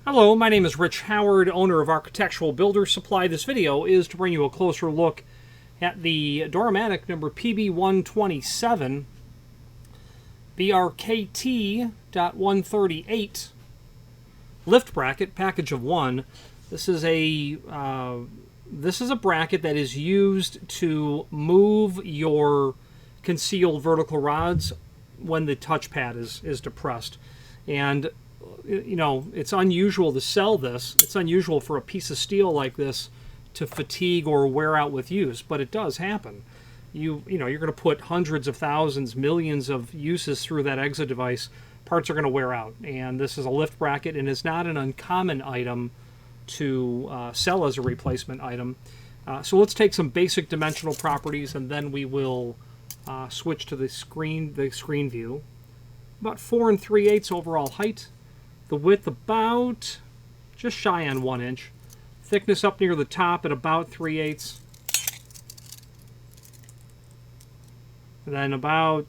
Hello, my name is Rich Howard, owner of Architectural Builder Supply. This video is to bring you a closer look at the Matic number PB127 BRKT.138 lift bracket, package of one. This is a bracket that is used to move your concealed vertical rods when the touchpad is depressed. And you know, it's unusual to sell this. It's unusual for a piece of steel like this to fatigue or wear out with use, but it does happen. You're going to put hundreds of thousands, millions of uses through that exit device. Parts are going to wear out, and this is a lift bracket, and it's not an uncommon item to sell as a replacement item. So let's take some basic dimensional properties, and then we will switch to the screen view. About 4 3/8 overall height. The width about just shy on 1 inch. Thickness up near the top at about 3/8. And then about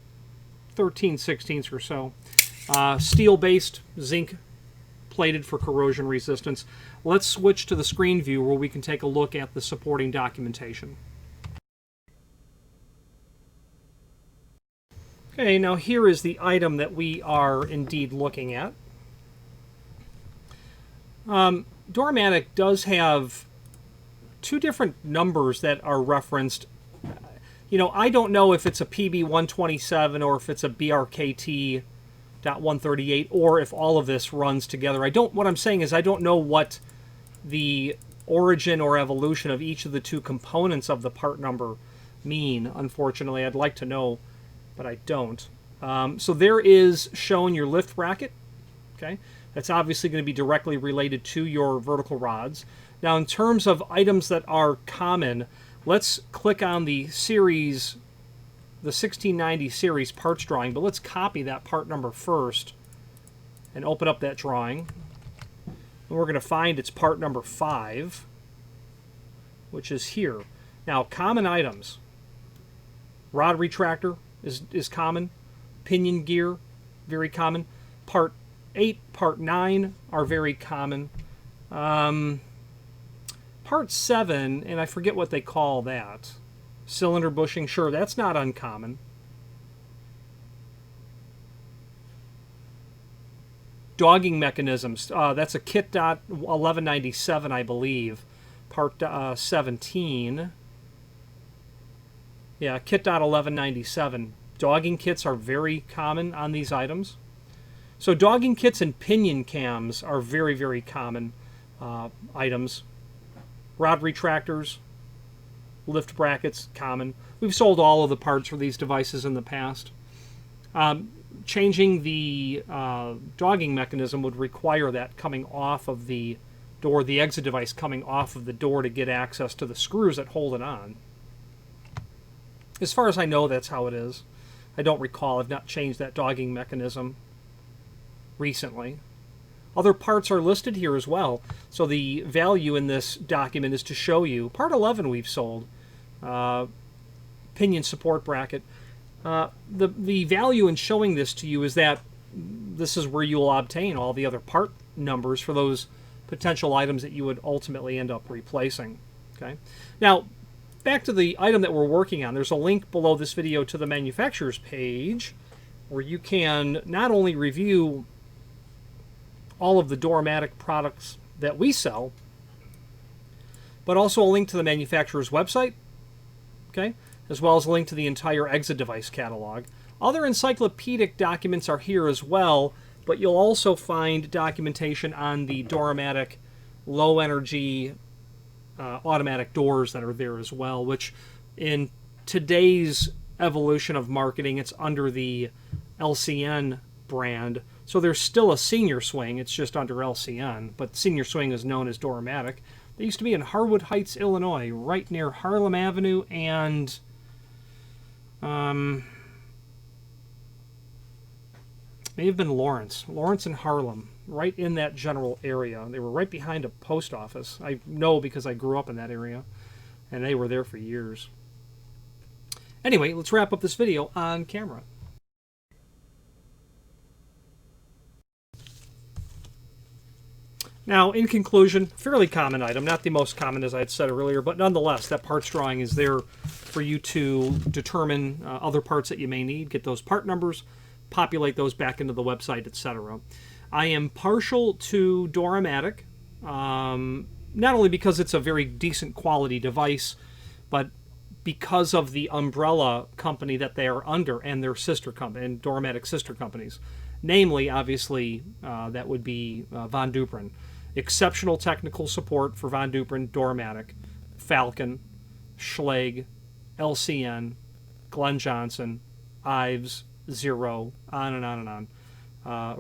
13/16 or so. Steel-based, zinc plated for corrosion resistance. Let's switch to the screen view where we can take a look at the supporting documentation. Okay, now here is the item that we are indeed looking at. Matic does have two different numbers that are referenced. You know, I don't know if it's a PB127 or if it's a BRKT.138 or if all of this runs together. What I'm saying is I don't know what the origin or evolution of each of the two components of the part number mean. Unfortunately, I'd like to know, but I don't. So there is shown your lift bracket. Okay, that's obviously going to be directly related to your vertical rods. Now, in terms of items that are common, let's click on the series, the 1690 series parts drawing, but let's copy that part number first and open up that drawing. And we're going to find its part number 5, which is here. Now, common items. Rod retractor is common. Pinion gear, very common. Part 8, part 9 are very common. Part 7, and I forget what they call that. Cylinder bushing, sure, that's not uncommon. Dogging mechanisms, that's a kit dot 1197, I believe. Part 17. Yeah, kit dot 1197. Dogging kits are very common on these items. So dogging kits and pinion cams are very, very common items. Rod retractors, lift brackets, common. We've sold all of the parts for these devices in the past. Changing the dogging mechanism would require that coming off of the door, the exit device coming off of the door to get access to the screws that hold it on. As far as I know, that's how it is. I don't recall. I've not changed that dogging mechanism recently. Other parts are listed here as well. So the value in this document is to show you. Part 11 we've sold. Pinion support bracket. The value in showing this to you is that this is where you will obtain all the other part numbers for those potential items that you would ultimately end up replacing. Okay. Now, back to the item that we're working on. There's a link below this video to the manufacturer's page where you can not only review all of the Matic products that we sell, but also a link to the manufacturer's website, okay, as well as a link to the entire exit device catalog. Other encyclopedic documents are here as well, but you'll also find documentation on the Matic low energy automatic doors that are there as well, which in today's evolution of marketing, it's under the LCN brand. So there's still a senior swing, it's just under LCN, but senior swing is known as Matic. They used to be in Harwood Heights, Illinois, right near Harlem Avenue and may have been Lawrence and Harlem, right in that general area. They were right behind a post office. I know because I grew up in that area, and they were there for years. Anyway, let's wrap up this video on camera. Now, in conclusion, fairly common item, not the most common as I had said earlier, but nonetheless, that parts drawing is there for you to determine other parts that you may need, get those part numbers, populate those back into the website, etc. I am partial to Matic, not only because it's a very decent quality device, but because of the umbrella company that they are under and their sister company, and Matic sister companies. Namely, obviously, that would be Von Duprin. Exceptional technical support for Von Duprin, Matic, Falcon, Schlage, LCN, Glenn Johnson, Ives, Zero, on and on and on.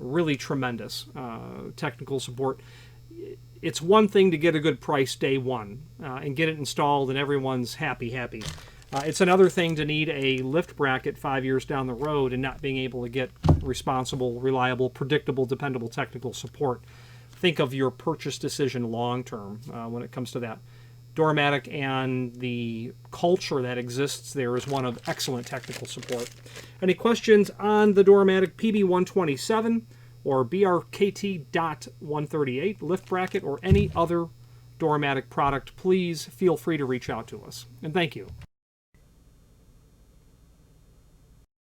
Really tremendous technical support. It's one thing to get a good price day one and get it installed and everyone's happy. It's another thing to need a lift bracket 5 years down the road and not being able to get responsible, reliable, predictable, dependable technical support. Think of your purchase decision long term when it comes to that. Matic and the culture that exists there is one of excellent technical support. Any questions on the Matic PB127 or BRKT.138 lift bracket or any other Matic product, please feel free to reach out to us. And thank you.